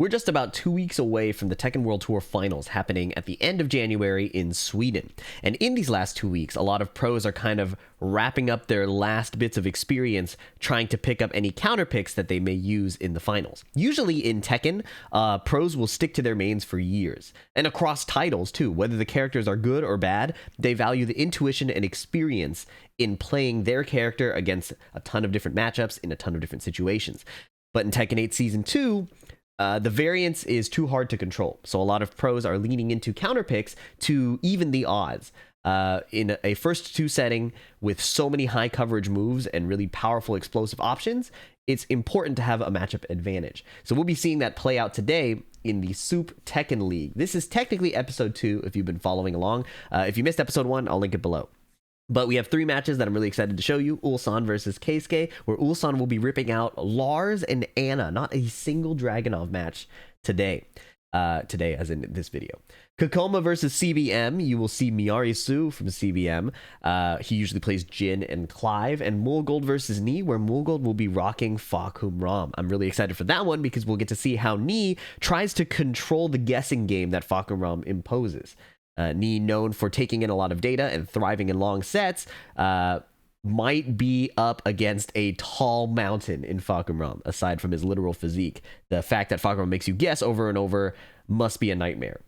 We're just about 2 weeks away from the Tekken World Tour Finals happening at the end of January in Sweden. And in these last 2 weeks, a lot of pros are kind of wrapping up their last bits of experience trying to pick up any counter picks that they may use in the finals. Usually in Tekken, pros will stick to their mains for years. And across titles too, whether the characters are good or bad, they value the intuition and experience in playing their character against a ton of different matchups in a ton of different situations. But in Tekken 8 Season 2, the variance is too hard to control. So a lot of pros are leaning into counter picks to even the odds. In a first two setting with so many high coverage moves and really powerful explosive options, it's important to have a matchup advantage. So we'll be seeing that play out today in the Soup Tekken League. This is technically episode 2 if you've been following along. If you missed episode 1, I'll link it below. But we have 3 matches that I'm really excited to show you. Ulsan versus Keisuke, where Ulsan will be ripping out Lars and Anna. Not a single Dragunov match today. Today, as in this video. Kkkokkoma versus CBM. You will see Miary from CBM. He usually plays Jin and Clive. And Mulgold versus Ni, where Mulgold will be rocking Fahkumram. I'm really excited for that one because we'll get to see how Ni tries to control the guessing game that Fahkumram imposes. Ni, known for taking in a lot of data and thriving in long sets, might be up against a tall mountain in Fahkumram, aside from his literal physique. The fact that Fahkumram makes you guess over and over must be a nightmare,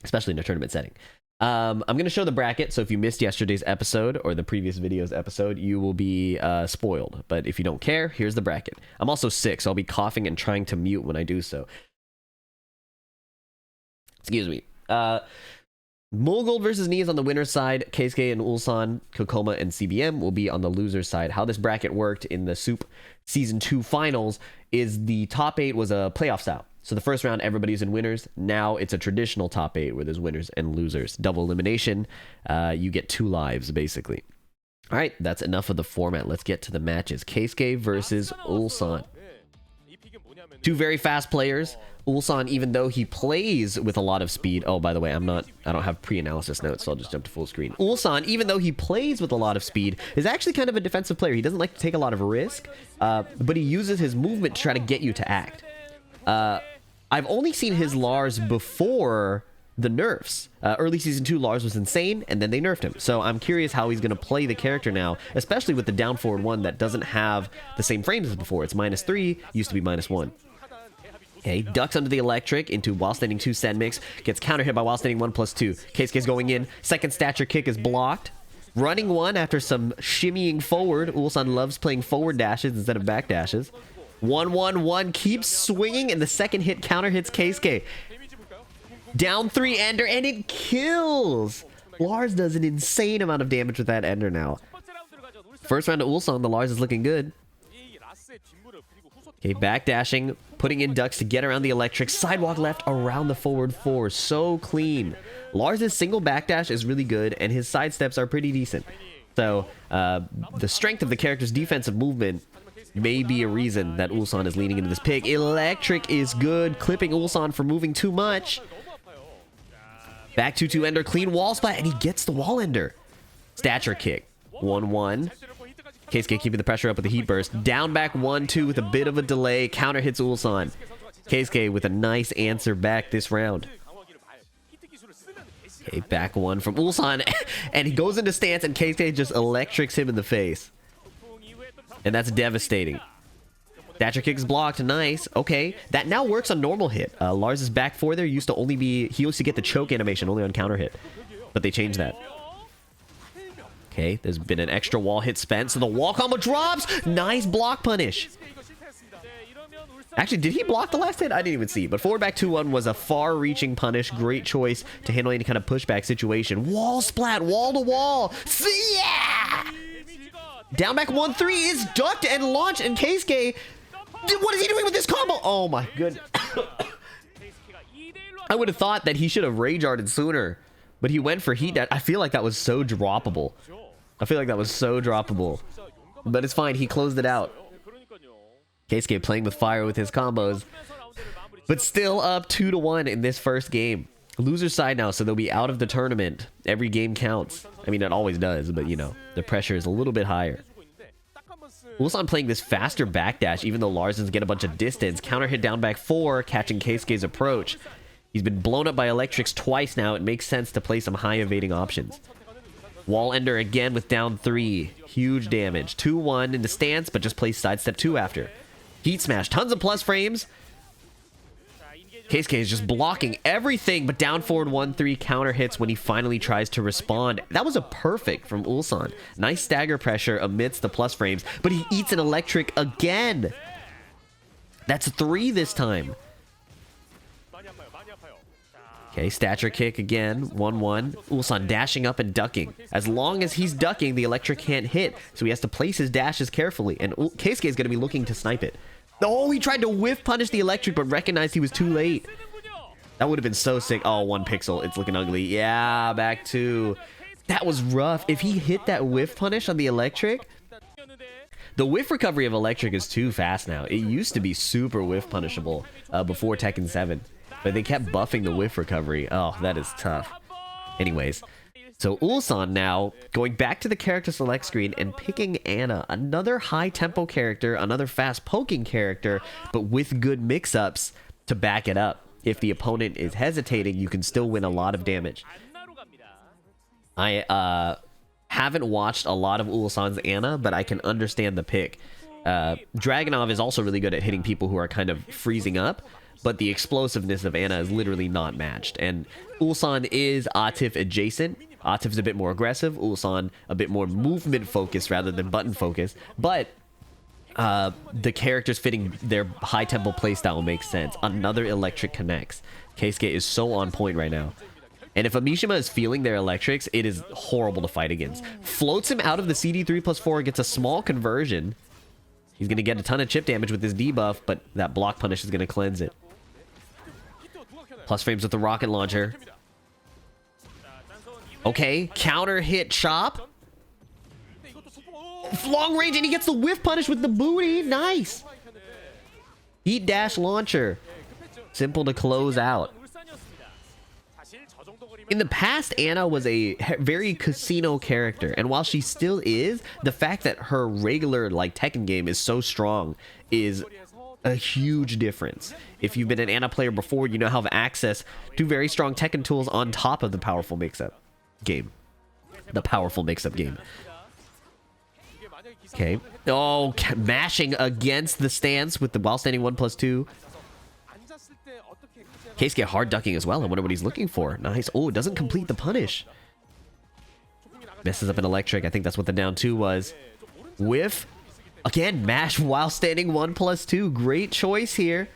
especially in a tournament setting. I'm going to show the bracket, so if you missed yesterday's episode or the previous video's episode, you will be spoiled. But if you don't care, here's the bracket. I'm also sick, so I'll be coughing and trying to mute when I do so. Excuse me. Mulgold versus Ni is on the winner's side. Keisuke and Ulsan, Kkkokkoma, and CBM will be on the loser's side. How this bracket worked in the Soup Season 2 finals is the top 8 was a playoff style. So the first round, everybody's in winners. Now it's a traditional top 8 where there's winners and losers. Double elimination. You get 2 lives, basically. All right, that's enough of the format. Let's get to the matches. Keisuke versus Ulsan. 2 very fast players. Ulsan, even though he plays with a lot of speed. Oh, by the way, I don't have pre-analysis notes, so I'll just jump to full screen. Ulsan, even though he plays with a lot of speed, is actually kind of a defensive player. He doesn't like to take a lot of risk, but he uses his movement to try to get you to act. I've only seen his Lars before the nerfs. Early Season 2, Lars was insane, and then they nerfed him. So I'm curious how he's going to play the character now, especially with the down forward 1 that doesn't have the same frames as before. It's -3, used to be -1. Okay, ducks under the electric into while standing 2 send mix. Gets counter hit by while standing 1+2. Keisuke's going in. Second stature kick is blocked. Running 1 after some shimmying forward. Ulsan loves playing forward dashes instead of back dashes. 1-1-1 keeps swinging, and the second hit counter hits Keisuke. Down 3 ender, and it kills. Lars does an insane amount of damage with that ender now. First round to Ulsan, the Lars is looking good. Okay, back dashing, putting in ducks to get around the electric. Sidewalk left around the forward 4. So clean. Lars' single backdash is really good, and his sidesteps are pretty decent. So, the strength of the character's defensive movement may be a reason that Ulsan is leaning into this pick. Electric is good, clipping Ulsan for moving too much. Back 2-2 ender, clean wall splat, and he gets the wall ender. Stature kick. 1-1. Keisuke keeping the pressure up with the heat burst. Down back 1-2 with a bit of a delay. Counter hits Ulsan. Keisuke with a nice answer back this round. Okay, back 1 from Ulsan. And he goes into stance and Keisuke just electrics him in the face. And that's devastating. Thatcher kick is blocked. Nice. Okay. That now works on normal hit. Lars' back 4 there used to only be... He used to get the choke animation only on counter hit. But they changed that. Okay, there's been an extra wall hit spent, so the wall combo drops! Nice block punish! Actually, did he block the last hit? I didn't even see. But forward back 2-1 was a far-reaching punish. Great choice to handle any kind of pushback situation. Wall splat, wall to wall! See ya! Down back 1-3 is ducked and launched, and Keisuke... What is he doing with this combo? Oh my goodness. I would have thought that he should have rage arted sooner. But he went for heat dash. I feel like that was so droppable. But it's fine. He closed it out. Keisuke playing with fire with his combos. But still up 2-1 in this first game. Loser's side now, so they'll be out of the tournament. Every game counts. I mean, it always does, but you know, the pressure is a little bit higher. Ulsan playing this faster backdash, even though Lars doesn't get a bunch of distance. Counter hit down back 4, catching Keisuke's approach. He's been blown up by electrics twice now. It makes sense to play some high evading options. Wall ender again with down 3. Huge damage. 2-1 in the stance, but just plays sidestep 2 after. Heat smash. Tons of plus frames. Keisuke is just blocking everything, but down forward 1-3 counter hits when he finally tries to respond. That was a perfect from Ulsan. Nice stagger pressure amidst the plus frames, but he eats an electric again. That's 3 this time. Okay, stature kick again, 1-1. Ulsan dashing up and ducking. As long as he's ducking, the electric can't hit, so he has to place his dashes carefully, and Keisuke is going to be looking to snipe it. Oh, he tried to whiff punish the electric, but recognized he was too late. That would have been so sick. Oh, 1 pixel. It's looking ugly. Yeah, back 2. That was rough. If he hit that whiff punish on the electric... The whiff recovery of electric is too fast now. It used to be super whiff punishable before Tekken 7. But they kept buffing the whiff recovery. Oh, that is tough. Anyways, so Ulsan now going back to the character select screen and picking Anna, another high tempo character, another fast poking character, but with good mix-ups to back it up. If the opponent is hesitating, you can still win a lot of damage. I haven't watched a lot of Ulsan's Anna, but I can understand the pick. Dragunov is also really good at hitting people who are kind of freezing up, but the explosiveness of Anna is literally not matched. And Ulsan is Atif adjacent. Atif's a bit more aggressive. Ulsan a bit more movement focused rather than button focused. But the characters fitting their high tempo playstyle makes sense. Another electric connects. Keisuke is so on point right now. And if Amishima is feeling their electrics, it is horrible to fight against. Floats him out of the CD3+4, gets a small conversion. He's going to get a ton of chip damage with his debuff, but that block punish is going to cleanse it. Plus frames with the rocket launcher. Okay, counter hit chop. Long range, and he gets the whiff punish with the booty. Nice. Heat dash launcher. Simple to close out. In the past, Anna was a very casino character, and while she still is, the fact that her regular like Tekken game is so strong is a huge difference. If you've been an Anna player before, you now have access to very strong Tekken tools on top of the powerful mix-up game. The powerful mix-up game. Okay. Oh, mashing against the stance with the while standing 1+2. Keisuke hard ducking as well. I wonder what he's looking for. Nice. Oh, it doesn't complete the punish. Messes up an electric. I think that's what the down 2 was. Whiff. Again, mash while standing 1+2. Great choice here.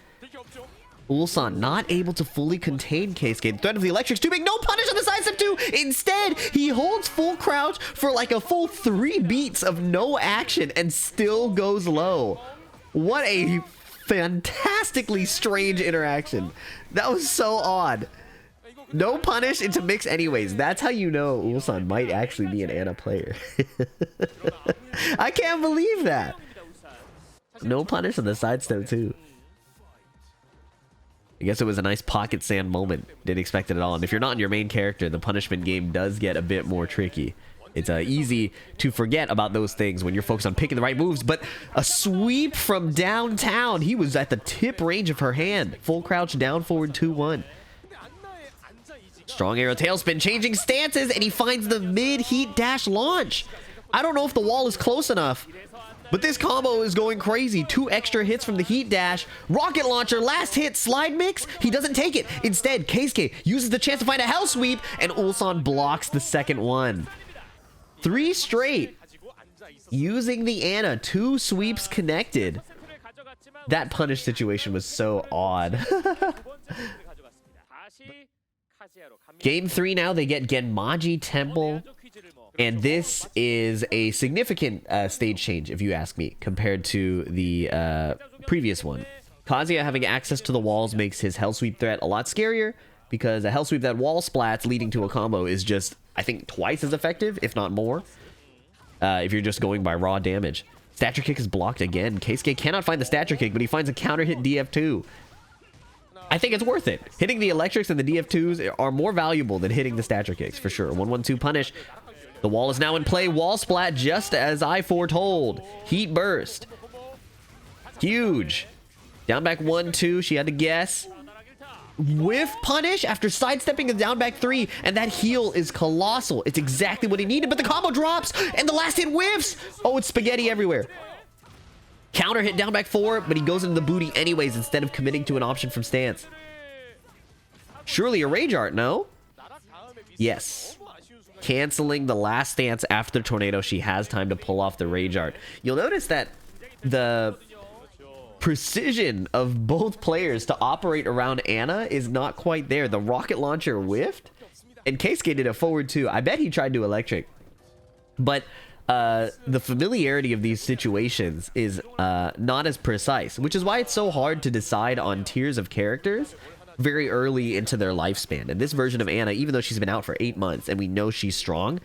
Ulsan not able to fully contain Keisuke. The threat of the electric's too big. No punish on the side step 2. Instead, he holds full crouch for like a full 3 beats of no action and still goes low. What a fantastically strange interaction. That was so odd. No punish into mix anyways. That's how you know Ulsan might actually be an Anna player. I can't believe that. No punish on the sidestep too. I guess it was a nice pocket sand moment. Didn't expect it at all. And if you're not in your main character, the punishment game does get a bit more tricky. It's easy to forget about those things when you're focused on picking the right moves. But a sweep from downtown. He was at the tip range of her hand. Full crouch down forward 2-1. Strong arrow tailspin, changing stances, and he finds the mid heat dash launch. I don't know if the wall is close enough, but this combo is going crazy. 2 extra hits from the heat dash. Rocket launcher, last hit, slide mix. He doesn't take it. Instead, Keisuke uses the chance to find a hell sweep, and Ulsan blocks the second one. 3 straight. Using the Anna, 2 sweeps connected. That punish situation was so odd. Game 3 now, they get Genmaji Temple. And this is a significant stage change, if you ask me, compared to the previous one. Kazuya having access to the walls makes his Hell Sweep threat a lot scarier, because a Hell Sweep that wall splats leading to a combo is just, I think, twice as effective, if not more, if you're just going by raw damage. Stature Kick is blocked again. Keisuke cannot find the Stature Kick, but he finds a counter hit DF2. I think it's worth it. Hitting the electrics and the DF2s are more valuable than hitting the Stature Kicks, for sure. 1-1-2 punish. The wall is now in play. Wall splat just as I foretold. Heat burst. Huge. Down back 1-2. She had to guess. Whiff punish after sidestepping the down back 3, and that heal is colossal. It's exactly what he needed, but the combo drops and the last hit whiffs. Oh, it's spaghetti everywhere. Counter hit down back 4, but he goes into the booty anyways instead of committing to an option from stance. Surely a rage art, no? Yes. Canceling the last stance after the tornado. She has time to pull off the rage art. You'll notice that the precision of both players to operate around Anna is not quite there. The rocket launcher whiffed, and Keisuke did a forward 2. I bet he tried to electric. But the familiarity of these situations is not as precise, which is why it's so hard to decide on tiers of characters very early into their lifespan. And this version of Anna, even though she's been out for 8 months and we know she's strong,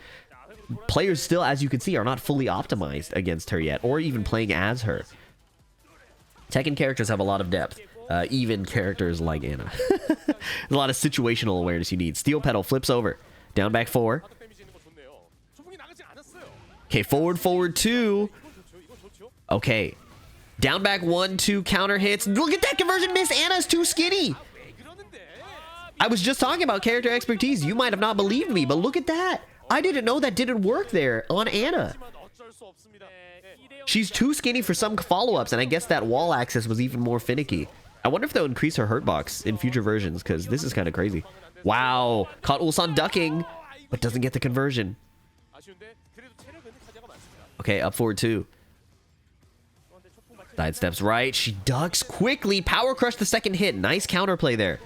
players still, as you can see, are not fully optimized against her yet, or even playing as her. Tekken characters have a lot of depth, even characters like Anna. There's a lot of situational awareness you need. Steel pedal flips over. Down back 4. Okay, forward 2. Okay. Down back 1-2 counter hits. Look at that conversion miss. Anna's too skinny. I was just talking about character expertise. You might have not believed me, but look at that. I didn't know that didn't work there on Anna. She's too skinny for some follow-ups, and I guess that wall access was even more finicky. I wonder if they'll increase her hurt box in future versions, because this is kind of crazy. Wow. Caught Ulsan ducking, but doesn't get the conversion. Okay, up forward 2. Side steps right. She ducks quickly. Power crush the second hit. Nice counterplay there.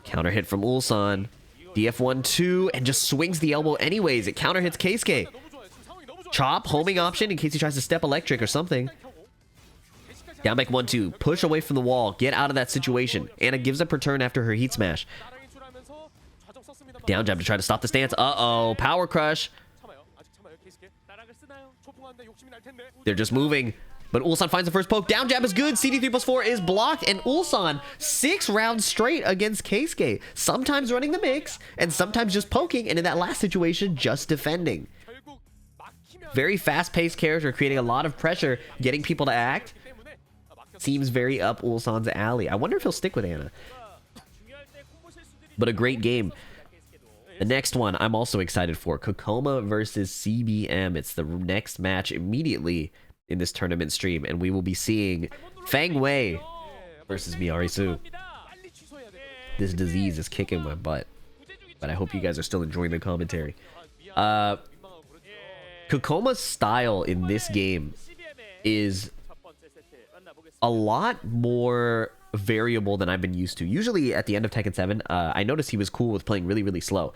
Counter hit from Ulsan. DF1-2, and just swings the elbow anyways. It counter hits Keisuke. Chop, homing option in case he tries to step electric or something. Down back 1-2. Push away from the wall. Get out of that situation. Anna gives up her turn after her heat smash. Down jab to try to stop the stance. Uh-oh. Power crush. They're just moving. But Ulsan finds the first poke. Down jab is good. CD3+4 is blocked. And Ulsan 6 rounds straight against Keisuke. Sometimes running the mix, and sometimes just poking. And in that last situation, just defending. Very fast-paced character, creating a lot of pressure, getting people to act. Seems very up Ulsan's alley. I wonder if he'll stick with Anna. But a great game. The next one I'm also excited for. Kkkokkoma versus CBM. It's the next match immediately in this tournament stream. And we will be seeing Feng versus Miary. This disease is kicking my butt. But I hope you guys are still enjoying the commentary. Kkokkoma's style in this game is a lot more variable than I've been used to. Usually at the end of Tekken 7, I noticed he was cool with playing really, really slow.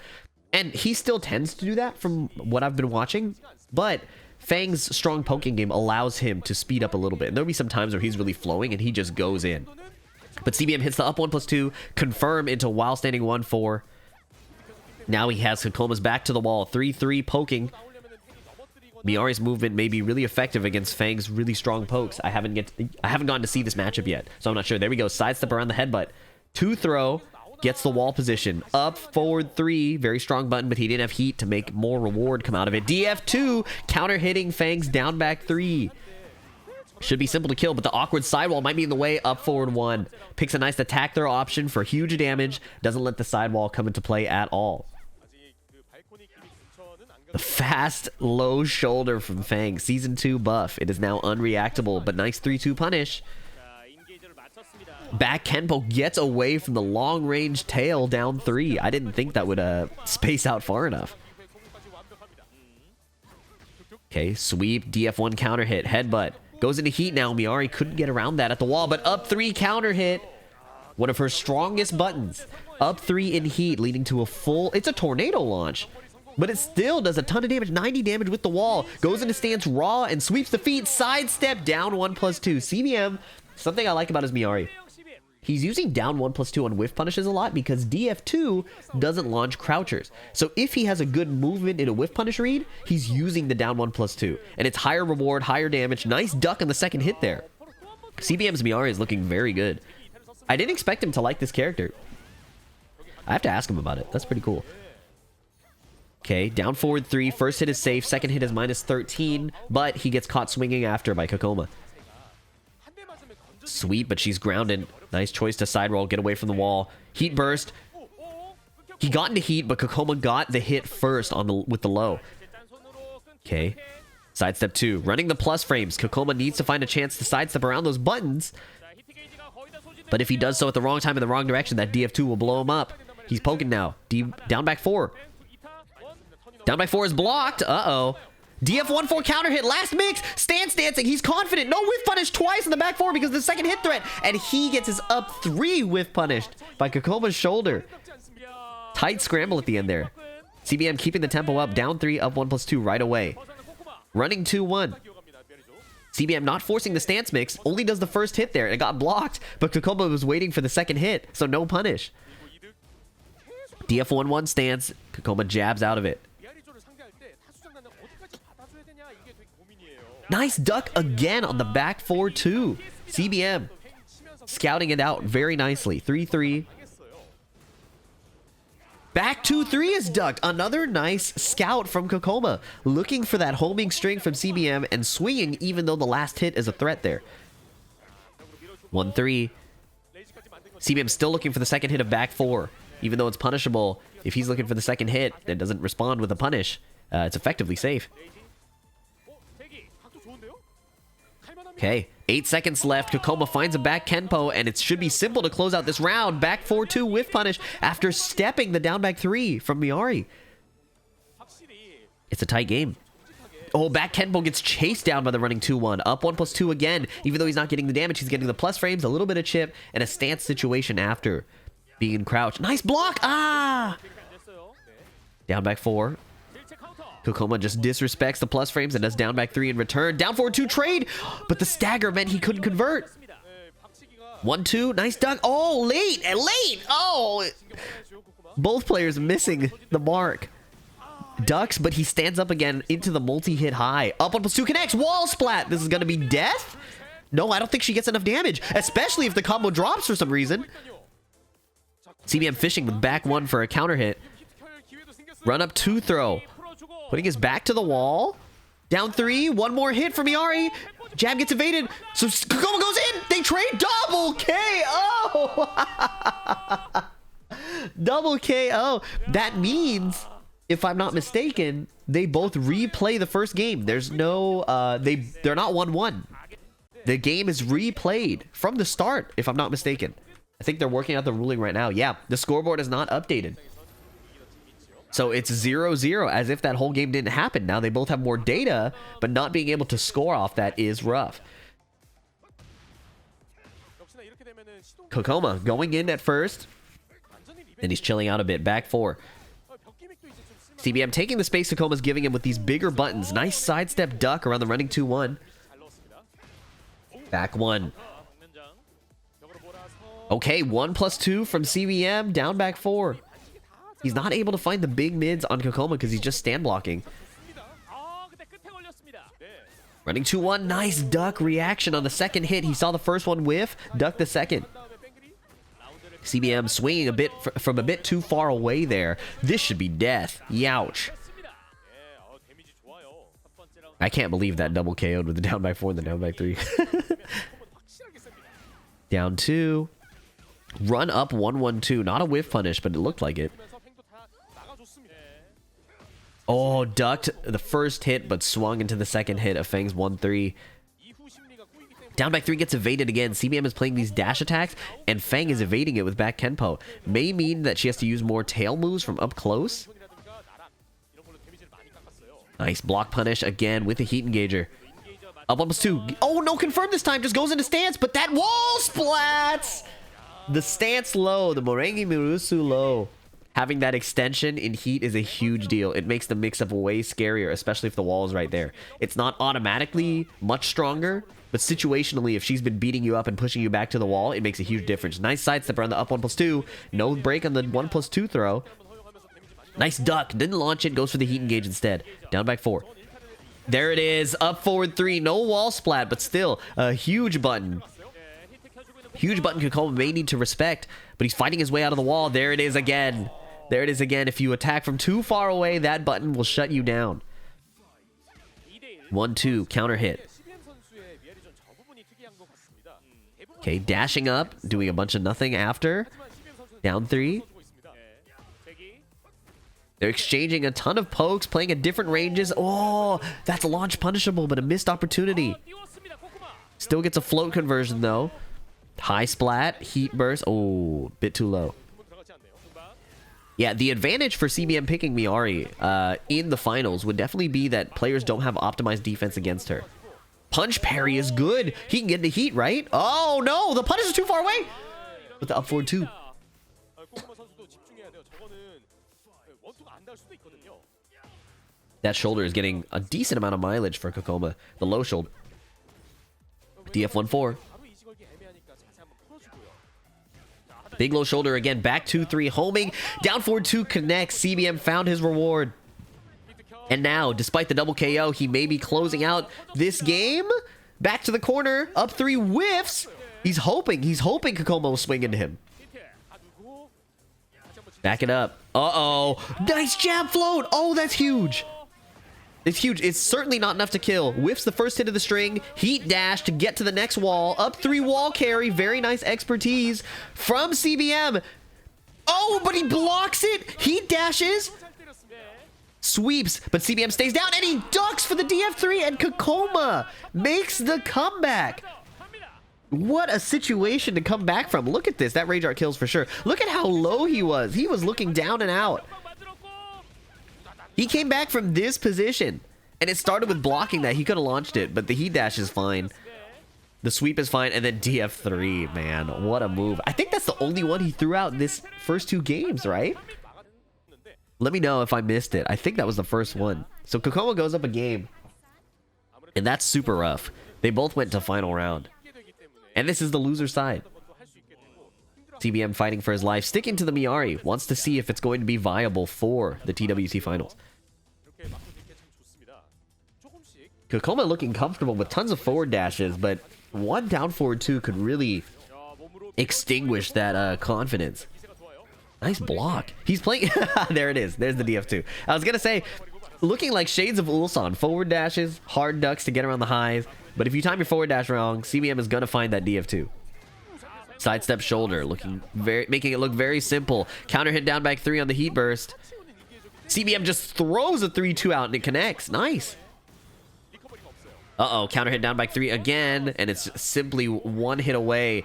And he still tends to do that from what I've been watching. But Feng's strong poking game allows him to speed up a little bit. And there'll be some times where he's really flowing and he just goes in. But CBM hits the up 1+2, confirm into while standing 1-4. Now he has Kkokkoma's back to the wall. 3-3 poking. Miary's movement may be really effective against Feng's really strong pokes. I haven't gotten to see this matchup yet, so I'm not sure. There we go. Sidestep around the headbutt. 2 throw. Gets the wall position. Up, forward 3. Very strong button, but he didn't have heat to make more reward come out of it. DF2. Counter hitting Feng's down back 3. Should be simple to kill, but the awkward sidewall might be in the way. Up, forward 1. Picks a nice attack throw option for huge damage. Doesn't let the sidewall come into play at all. The fast, low shoulder from Feng. Season 2 buff. It is now unreactable, but nice 3-2 punish. Back Kenpo gets away from the long-range tail down 3. I didn't think that would space out far enough. Okay, sweep, DF1 counter hit, headbutt. Goes into heat now. Miary couldn't get around that at the wall, but up 3 counter hit. One of her strongest buttons. Up 3 in heat, leading to a full... It's a tornado launch. But it still does a ton of damage, 90 damage with the wall. Goes into stance raw and sweeps the feet. Sidestep down 1+2. CBM, something I like about his Miary. He's using down 1+2 on whiff punishes a lot because DF2 doesn't launch crouchers. So if he has a good movement in a whiff punish read, he's using the down 1+2. And it's higher reward, higher damage. Nice duck on the second hit there. CBM's Miary is looking very good. I didn't expect him to like this character. I have to ask him about it. That's pretty cool. Okay, down forward 3. First hit is safe. Second hit is minus 13, but he gets caught swinging after by Kkkokkoma. Sweet, but she's grounded. Nice choice to side roll, get away from the wall. Heat burst. He got into heat, but Kkkokkoma got the hit first with the low. Okay. Sidestep 2. Running the plus frames. Kkkokkoma needs to find a chance to sidestep around those buttons. But if he does so at the wrong time in the wrong direction, that DF2 will blow him up. He's poking now. Down back 4. Down back 4 is blocked. Uh-oh. DF1-4 counter hit. Last mix. Stance dancing. He's confident. No whiff punish twice in the back 4 because of the second hit threat. And he gets his up 3 whiff punished by Kkokkoma's shoulder. Tight scramble at the end there. CBM keeping the tempo up. Down 3, up 1+2 right away. Running 2-1. CBM not forcing the stance mix. Only does the first hit there. It got blocked. But Kkkokkoma was waiting for the second hit. So no punish. DF1-1 stance. Kkkokkoma jabs out of it. Nice duck again on the back 4-2. CBM scouting it out very nicely. 3-3. Back 2-3 is ducked. Another nice scout from Kkkokkoma. Looking for that homing string from CBM and swinging even though the last hit is a threat there. 1-3. CBM still looking for the second hit of back 4. Even though it's punishable, if he's looking for the second hit and doesn't respond with a punish, it's effectively safe. Okay, 8 seconds left. Kkkokkoma finds a back Kenpo, and it should be simple to close out this round. Back 4-2 whiff punish after stepping the down back 3 from Miary. It's a tight game. Oh, back Kenpo gets chased down by the running 2-1. Up 1+2 again. Even though he's not getting the damage, he's getting the plus frames, a little bit of chip, and a stance situation after being crouched. Nice block! Ah! Down back 4. Kkkokkoma just disrespects the plus frames and does down back 3 in return. Down 4-2 trade, but the stagger meant he couldn't convert. 1-2, nice duck. Oh, late. Oh, both players missing the mark. Ducks, but he stands up again into the multi-hit high. Up 1+2 connects. Wall splat. This is going to be death? No, I don't think she gets enough damage, especially if the combo drops for some reason. CBM fishing with back 1 for a counter hit. Run up 2 throw. Putting his back to the wall. Down 3. One more hit from Miary. Jab gets evaded. So Kkkokkoma goes in. They trade double KO. Double KO. That means, if I'm not mistaken, they both replay the first game. There's no, they're not 1-1. The game is replayed from the start, if I'm not mistaken. I think they're working out the ruling right now. Yeah, the scoreboard is not updated. So it's 0-0, as if that whole game didn't happen. Now they both have more data, but not being able to score off that is rough. Kkkokkoma going in at first. Then he's chilling out a bit. Back 4. CBM taking the space Kkokkoma's giving him with these bigger buttons. Nice sidestep duck around the running 2-1. Back 1. Okay, 1+2 from CBM. Down back 4. He's not able to find the big mids on Kkkokkoma because he's just stand blocking. Running 2-1. Nice duck reaction on the second hit. He saw the first one whiff. Duck the second. CBM swinging a bit from a bit too far away there. This should be death. Youch. I can't believe that double KO'd with the down by 4 and the down by 3. Down 2. Run up 1-1-2. Not a whiff punish, but it looked like it. Oh, ducked the first hit, but swung into the second hit of Feng's 1-3. Down back 3 gets evaded again. CBM is playing these dash attacks, and Feng is evading it with back Kenpo. May mean that she has to use more tail moves from up close. Nice block punish again with a heat engager. Up 1+2. Oh, no confirm this time. Just goes into stance, but that wall splats! The stance low, the Morengi Mirusu low. Having that extension in heat is a huge deal. It makes the mix-up way scarier, especially if the wall is right there. It's not automatically much stronger, but situationally, if she's been beating you up and pushing you back to the wall, it makes a huge difference. Nice sidestep around the up 1+2. No break on the 1+2 throw. Nice duck. Didn't launch it. Goes for the heat engage instead. Down back 4. There it is. Up forward 3. No wall splat, but still a huge button. Huge button Kkkokkoma may need to respect, but he's fighting his way out of the wall. There it is again. There it is again. If you attack from too far away, that button will shut you down. 1-2, counter hit. Okay, dashing up, doing a bunch of nothing after. Down 3. They're exchanging a ton of pokes, playing at different ranges. Oh, that's launch punishable, but a missed opportunity. Still gets a float conversion, though. High splat, heat burst. Oh, bit too low. Yeah, the advantage for CBM picking Miary in the finals would definitely be that players don't have optimized defense against her. Punch parry is good. He can get into heat, right? Oh, no, the punish is too far away. With the up forward 2. That shoulder is getting a decent amount of mileage for Kkkokkoma. The low shoulder. DF1-4. Big low shoulder again. Back 2-3. Homing. Down forward 2 connects. CBM found his reward. And now, despite the double KO, he may be closing out this game. Back to the corner. Up 3 whiffs. He's hoping Kkkokkoma will swing into him. Back it up. Uh-oh. Nice jab float. Oh, that's huge. It's huge. It's certainly not enough to kill. Whiffs the first hit of the string. Heat dash to get to the next wall. Up 3 wall carry. Very nice expertise from CBM. Oh, but he blocks it. Heat dashes. Sweeps, but CBM stays down and he ducks for the DF3 and Kkkokkoma makes the comeback. What a situation to come back from. Look at this. That rage art kills for sure. Look at how low he was. He was looking down and out. He came back from this position, and it started with blocking that. He could have launched it, but the heat dash is fine. The sweep is fine, and then DF3, man. What a move. I think that's the only one he threw out in this first 2 games, right? Let me know if I missed it. I think that was the first one. So Kkkokkoma goes up a game, and that's super rough. They both went to final round. And this is the loser side. CBM fighting for his life, sticking to the Miary, wants to see if it's going to be viable for the TWT finals. Kkkokkoma looking comfortable with tons of forward dashes, but one down forward 2 could really extinguish that confidence. Nice block. He's playing... There it is. There's the DF2. I was going to say, looking like shades of Ulsan. Forward dashes, hard ducks to get around the highs. But if you time your forward dash wrong, CBM is going to find that DF2. Sidestep shoulder, making it look very simple. Counter hit down back 3 on the heat burst. CBM just throws a 3-2 out and it connects. Nice. Uh-oh, counter hit down back 3 again, and it's simply 1 hit away.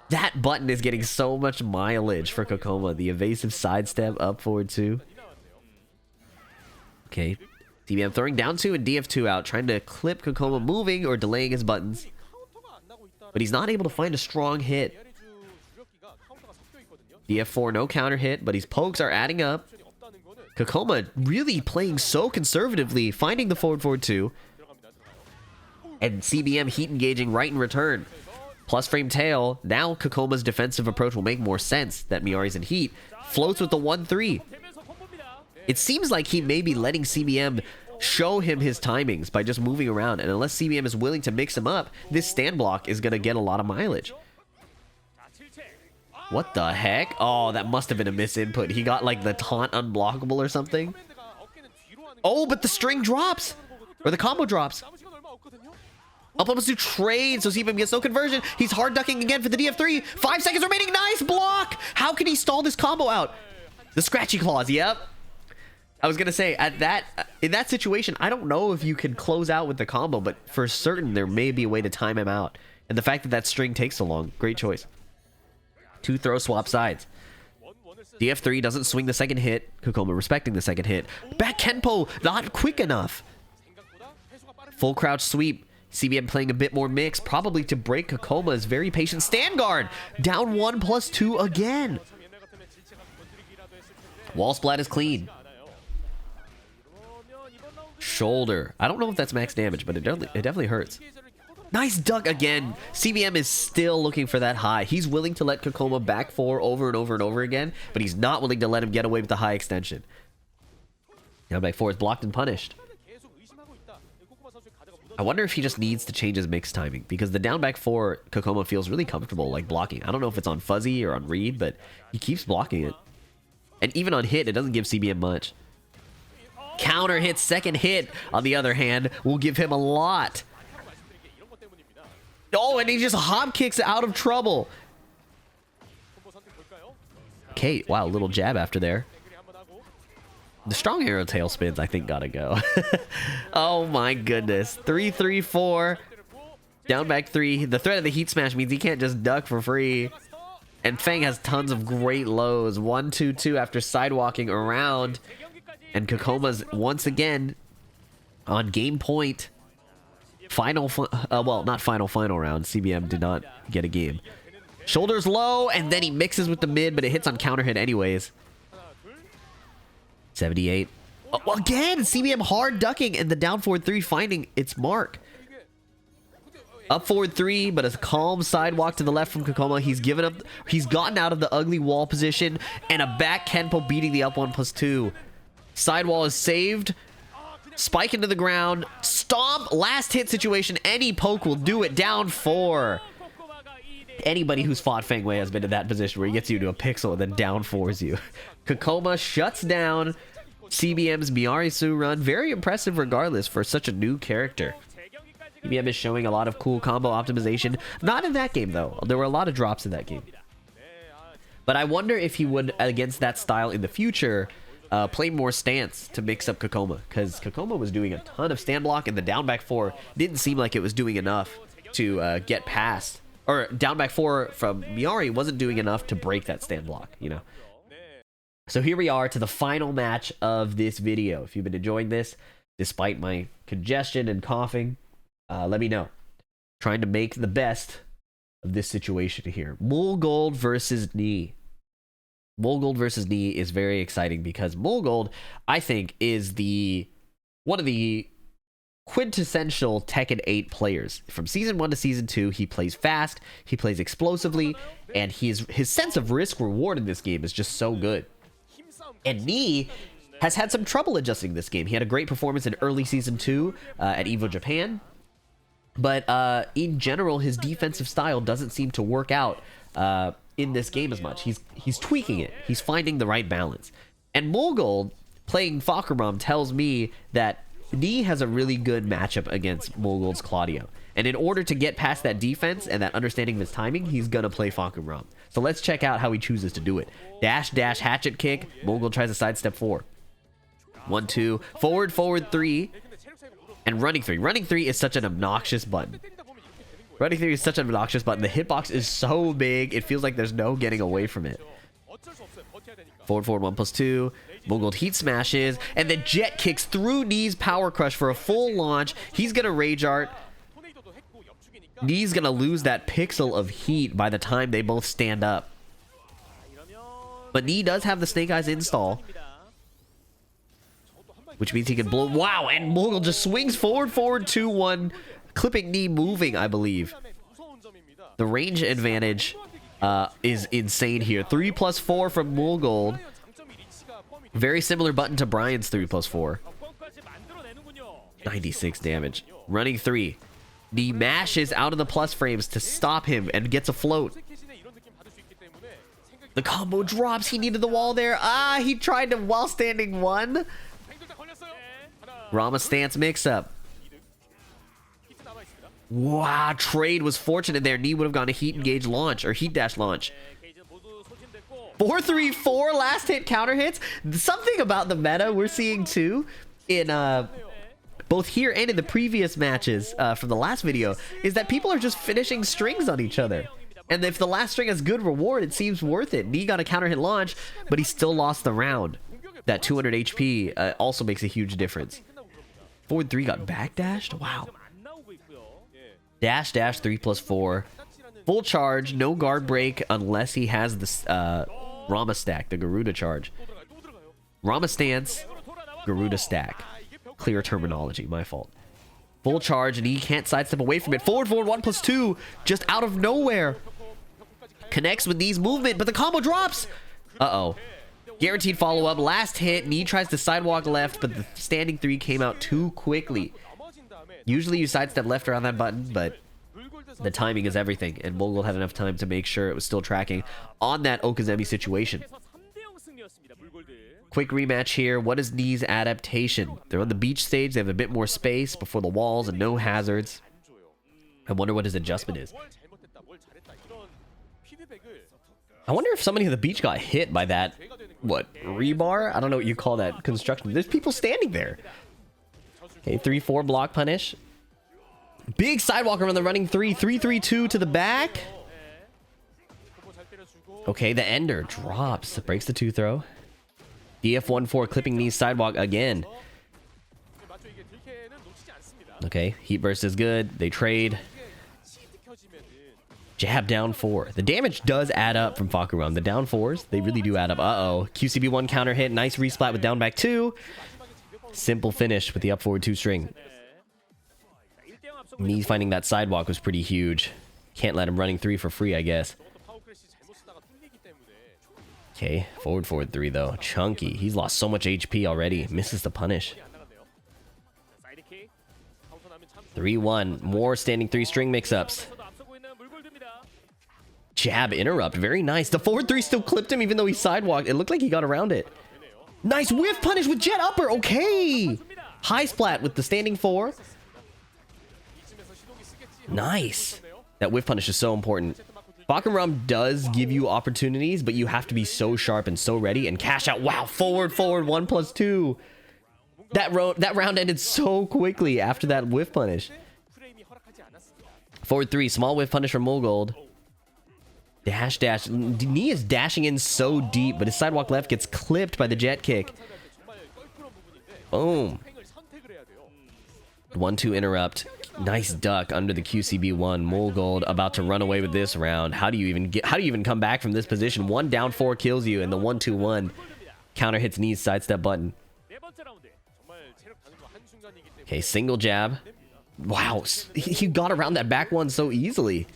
That button is getting so much mileage for Kkkokkoma. The evasive sidestep up forward 2. Okay, CBM throwing down 2 and DF2 out, trying to clip Kkkokkoma moving or delaying his buttons. But he's not able to find a strong hit. DF4, no counter hit, but his pokes are adding up. Kkkokkoma really playing so conservatively, finding the forward 2. And CBM heat engaging right in return. Plus frame tail. Now Kkokkoma's defensive approach will make more sense that Miary's in heat. Floats with the 1-3. It seems like he may be letting CBM show him his timings by just moving around. And unless CBM is willing to mix him up, this stand block is going to get a lot of mileage. What the heck? Oh, that must have been a misinput. He got like the taunt unblockable or something. Oh, but the string drops. Or the combo drops. Up almost to trade, so CBM gets no conversion. He's hard ducking again for the DF3. 5 seconds remaining. Nice block. How can he stall this combo out? The scratchy claws. Yep. I was gonna say in that situation, I don't know if you can close out with the combo, but for certain there may be a way to time him out. And the fact that that string takes so long, great choice. 2 throw swap sides. DF3 doesn't swing the second hit. Kkkokkoma respecting the second hit. Back Kenpo not quick enough. Full crouch sweep. CBM playing a bit more mix, probably to break Kkokkoma's very patient stand guard. Down 1+2 again. Wall splat is clean. Shoulder. I don't know if that's max damage, but it definitely hurts. Nice duck again. CBM is still looking for that high. He's willing to let Kkkokkoma back 4 over and over and over again, but he's not willing to let him get away with the high extension. Now back 4 is blocked and punished. I wonder if he just needs to change his mix timing, because the down back 4 Kkkokkoma feels really comfortable like blocking. I don't know if it's on fuzzy or on read, but he keeps blocking it. And even on hit, it doesn't give CBM much. Counter hit, second hit, on the other hand, will give him a lot. Oh, and he just hop kicks out of trouble. Okay, wow, little jab after there. The strong arrow tail spins, I think, gotta go. Oh my goodness. 3-3-4. Down back 3. The threat of the heat smash means he can't just duck for free. And Feng has tons of great lows. 1-2-2 after sidewalking around. And Kkokkoma's once again on game point. Well, not final round. CBM did not get a game. Shoulders low, and then he mixes with the mid, but it hits on counter hit anyways. 78. Oh, well, again, CBM hard ducking, and the down forward 3 finding its mark. Up forward 3, but a calm sidewalk to the left from Kkkokkoma. He's given up. He's gotten out of the ugly wall position, and a back Kenpo beating the up 1+2. Sidewall is saved. Spike into the ground. Stomp. Last hit situation. Any poke will do it. Down 4. Anybody who's fought Feng Wei has been in that position where he gets you to a pixel and then down 4s you. Kkkokkoma shuts down CBM's Miary Su run. Very impressive regardless for such a new character. CBM is showing a lot of cool combo optimization. Not in that game though. There were a lot of drops in that game. But I wonder if he would, against that style in the future, play more stance to mix up Kkkokkoma. Because Kkkokkoma was doing a ton of stand block, and the down back 4 didn't seem like it was doing enough to get past. Or down back 4 from Miary wasn't doing enough to break that stand block, you know. So here we are to the final match of this video. If you've been enjoying this, despite my congestion and coughing, let me know. Trying to make the best of this situation here. Mulgold versus Knee. Mulgold versus Knee is very exciting because Mulgold, I think, is one of the quintessential Tekken 8 players. From Season 1 to Season 2, he plays fast, he plays explosively, and his sense of risk-reward in this game is just so good. And Knee has had some trouble adjusting this game. He had a great performance in early Season 2 at EVO Japan, but in general, his defensive style doesn't seem to work out in this game as much. He's tweaking it. He's finding the right balance. And Mulgold, playing Fahkumram, tells me that Knee has a really good matchup against Mulgold's Claudio. And in order to get past that defense and that understanding of his timing, he's going to play Fahkumram. So let's check out how he chooses to do it. Dash, dash, hatchet kick. Mulgold tries to sidestep 4. 1-2. Forward, forward 3. And running 3. Running 3 is such an obnoxious button. Running 3 is such an obnoxious button. The hitbox is so big, it feels like there's no getting away from it. Forward, forward, 1+2. Mulgold heat smashes, and then jet kicks through Knee's power crush for a full launch. He's gonna rage art. Knee's gonna lose that pixel of heat by the time they both stand up. But Knee does have the Snake Eyes install, which means he can blow. Wow, and Mulgold just swings forward, forward, 2-1, clipping Knee moving, I believe. The range advantage is insane here. 3+4 from Mulgold. Very similar button to Bryan's 3+4. 96 damage. Running 3. Knee mashes out of the plus frames to stop him and gets a float. The combo drops. He needed the wall there. Ah, he tried to while standing 1. Rama stance mix up. Wow, trade was fortunate there. Knee would have gone to heat engage launch or heat dash launch. 4-3-4 last hit counter hits. Something about the meta we're seeing too in both here and in the previous matches from the last video is that people are just finishing strings on each other. And if the last string has good reward, it seems worth it. Knee got a counter hit launch, but he still lost the round. That 200 HP also makes a huge difference. Forward 3 got backdashed? Wow. Dash, dash, 3+4. Full charge, no guard break unless he has the Rama stack, the Garuda charge. Rama stance, Garuda stack. Clear terminology, my fault. Full charge, and he can't sidestep away from it. Forward, forward, 1+2, just out of nowhere. Connects with Knee's movement, but the combo drops. Uh-oh. Guaranteed follow-up. Last hit, Knee tries to sidewalk left, but the standing 3 came out too quickly. Usually you sidestep left around that button, but the timing is everything, and Mulgold had enough time to make sure it was still tracking on that Okazemi situation. Quick rematch here. What is Knee's adaptation? They're on the beach stage. They have a bit more space before the walls and no hazards. I wonder what his adjustment is. I wonder if somebody on the beach got hit by that, what, rebar? I don't know what you call that construction. There's people standing there. Okay, 3-4 block punish. Big sidewalk around the running 3-3-2 to the back. Okay, the ender drops. Breaks the 2 throw. DF1-4 clipping Knee's sidewalk again. Okay, heat burst is good. They trade. Jab down 4. The damage does add up from Fahkumram. The down 4s, they really do add up. Uh-oh. QCB1 counter hit. Nice resplat with down back 2. Simple finish with the up forward 2 string. Me finding that sidewalk was pretty huge. Can't let him running 3 for free, I guess. Okay, forward 3 though. Chunky. He's lost so much HP already. Misses the punish. 3-1. More standing 3 string mix-ups. Jab interrupt. Very nice. The forward 3 still clipped him even though he sidewalked. It looked like he got around it. Nice whiff punish with jet upper. Okay. High splat with the standing 4. Nice. That whiff punish is so important. Fahkumram does give you opportunities, but you have to be so sharp and so ready and cash out. Wow. Forward 1+2. That round ended so quickly after that whiff punish. Forward 3. Small whiff punish from Mulgold. Dash. Knee is dashing in so deep, but his sidewalk left gets clipped by the jet kick. Boom. 1-2 interrupt. Nice duck under the QCB1. Mulgold about to run away with this round. How do you even come back from this position? 1 down 4 kills you, and the 1-2-1 counter hits Knee's sidestep button. Okay, single jab. Wow, he got around that back one so easily.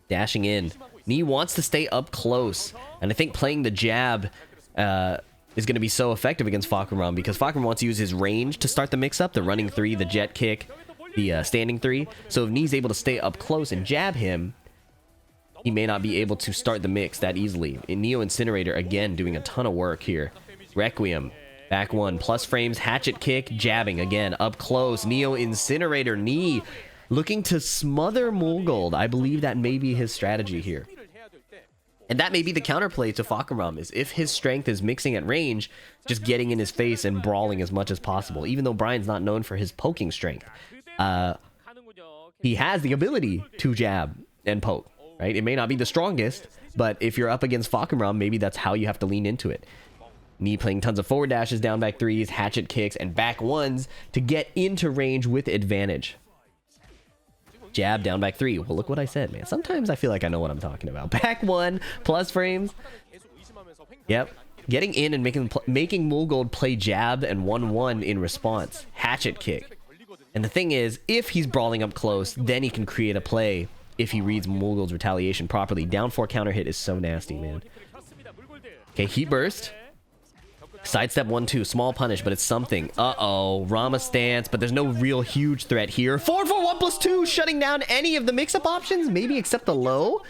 Dashing in. Knee wants to stay up close. And I think playing the jab is going to be so effective against Fahkumram because Fahkumram wants to use his range to start the mix-up. The running 3, the jet kick, the standing 3. So if Knee's able to stay up close and jab him, he may not be able to start the mix that easily. In Neo Incinerator, again, doing a ton of work here. Requiem. Back 1. Plus frames. Hatchet kick. Jabbing. Again, up close. Neo Incinerator. Knee looking to smother Mulgold. I believe that may be his strategy here. And that may be the counterplay to Fahkumram, is if his strength is mixing at range, just getting in his face and brawling as much as possible. Even though Bryan's not known for his poking strength. He has the ability to jab and poke, right? It may not be the strongest, but if you're up against Fahkumram, maybe that's how you have to lean into it. Knee playing tons of forward dashes, down back 3s, hatchet kicks, and back 1s to get into range with advantage. Jab, down back 3. Well, look what I said, man. Sometimes I feel like I know what I'm talking about. Back 1, plus frames. Yep. Getting in and making Mulgold play jab and 1-1 in response. Hatchet kick. And the thing is, if he's brawling up close, then he can create a play if he reads Mulgold's retaliation properly. Down 4 counter hit is so nasty, man. Okay, heat burst. Sidestep 1-2, small punish, but it's something. Uh-oh, Rama stance, but there's no real huge threat here. 4-4-1+2, shutting down any of the mix-up options, maybe except the low.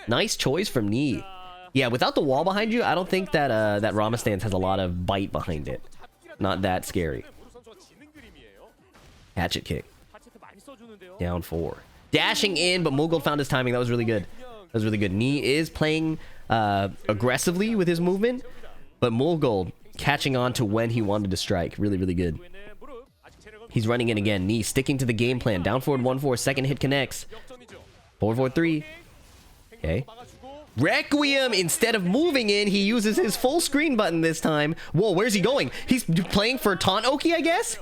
Nice choice from Knee. Yeah, without the wall behind you, I don't think that that Rama stance has a lot of bite behind it. Not that scary. Hatchet kick. Down 4. Dashing in, but Mulgold found his timing. That was really good. That was really good. Knee is playing aggressively with his movement, but Mulgold catching on to when he wanted to strike. Really, really good. He's running in again. Knee sticking to the game plan. Down forward 1-4. Second hit connects. 4-4-3. Okay. Requiem, instead of moving in, he uses his full screen button this time. Whoa, where's he going? He's playing for taunt Oki, I guess?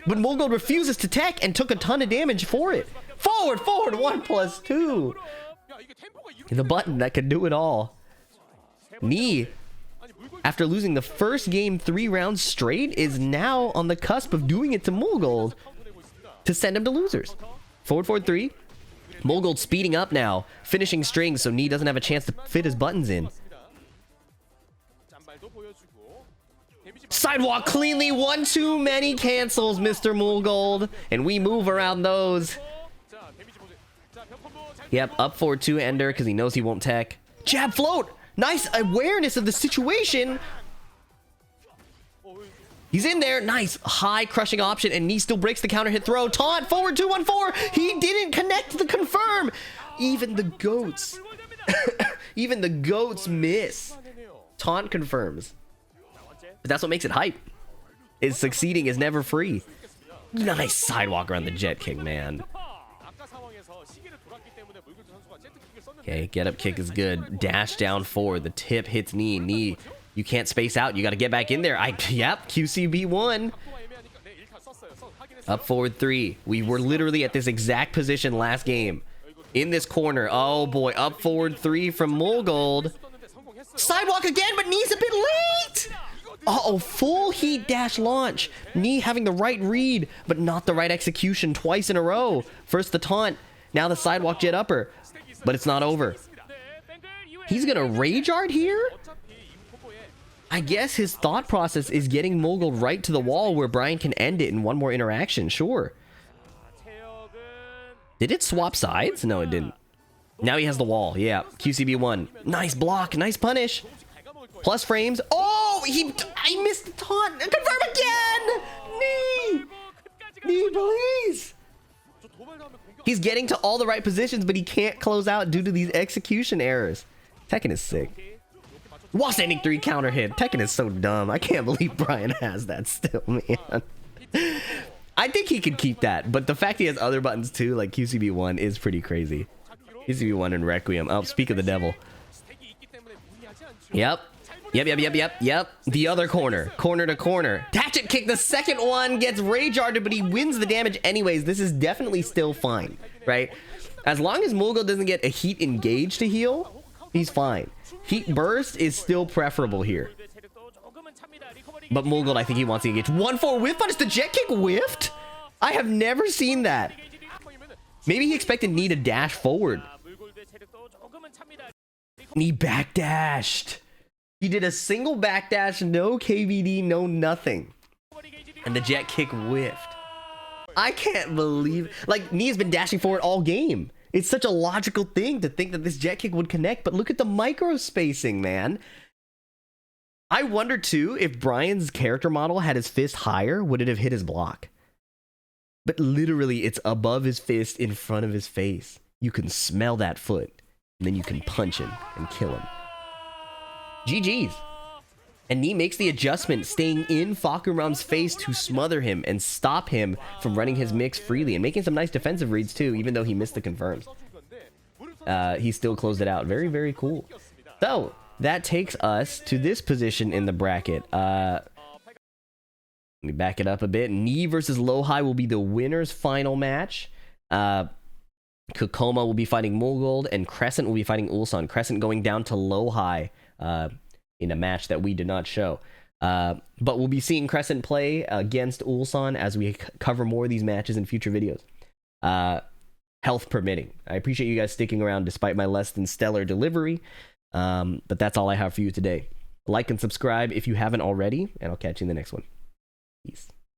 But Mulgold refuses to tech and took a ton of damage for it. Forward, 1+2. The button that could do it all. Knee, after losing the first game 3 rounds straight, is now on the cusp of doing it to Mulgold to send him to losers. Forward 3. Mulgold speeding up now, finishing strings so Knee doesn't have a chance to fit his buttons in. Sidewalk cleanly, 1 too many cancels, Mr. Mulgold, and we move around those. Yep, up forward 2 ender because he knows he won't tech. Jab float. Nice awareness of the situation. He's in there. Nice. High crushing option. And Knee still breaks the counter hit throw. Taunt. Forward 2-1-4. He didn't connect the confirm. Even the goats. Even the goats miss. Taunt confirms. But that's what makes it hype. Is succeeding is never free. Nice sidewalk around the jet kick, man. Okay, get up kick is good. Dash down forward. The tip hits knee. Knee. You can't space out. You got to get back in there. Yep, QCB1. Up forward 3. We were literally at this exact position last game. In this corner. Oh boy, up forward 3 from Mulgold. Sidewalk again, but Knee's a bit late. Uh-oh, full heat dash launch. Knee having the right read, but not the right execution twice in a row. First the taunt, now the sidewalk jet upper. But it's not over. He's gonna rage art here? I guess his thought process is getting Mulgold right to the wall where Bryan can end it in one more interaction, sure. Did it swap sides? No, it didn't. Now he has the wall, yeah. QCB1. Nice block, nice punish. Plus frames. Oh, I missed the taunt. Confirm again! Knee! Knee, please! He's getting to all the right positions, but he can't close out due to these execution errors. Tekken is sick. Wall standing 3 counter hit. Tekken is so dumb. I can't believe Bryan has that still, man. I think he could keep that, but the fact he has other buttons too, like QCB1, is pretty crazy. QCB1 and Requiem. Oh, speak of the devil. Yep. Yep. The other corner. Corner to corner. Hatchet kick, the second one gets rage arted, but he wins the damage anyways. This is definitely still fine, right? As long as Mulgold doesn't get a heat engage to heal, he's fine. Heat burst is still preferable here. But Mulgold, I think he wants to engage. 1-4 whiff punish. The jet kick whiffed? I have never seen that. Maybe he expected Knee to dash forward. Knee backdashed. He did a single backdash, no KVD, no nothing. And the jet kick whiffed. I can't believe... Like, Knee has been dashing forward all game. It's such a logical thing to think that this jet kick would connect, but look at the micro spacing, man. I wonder, too, if Bryan's character model had his fist higher, would it have hit his block? But literally, it's above his fist in front of his face. You can smell that foot, and then you can punch him and kill him. GG's. And Knee makes the adjustment, staying in Fahkumram's face to smother him and stop him from running his mix freely, and making some nice defensive reads too, even though he missed the confirms. He still closed it out. Very, very cool. So, that takes us to this position in the bracket. Let me back it up a bit. Knee versus Lowhigh will be the winner's final match. Kkkokkoma will be fighting Mulgold, and Crescent will be fighting Ulsan. Crescent going down to Lowhigh in a match that we did not show. But we'll be seeing Crescent play against Ulsan as we cover more of these matches in future videos. Health permitting. I appreciate you guys sticking around despite my less than stellar delivery. But that's all I have for you today. Like and subscribe if you haven't already, and I'll catch you in the next one. Peace.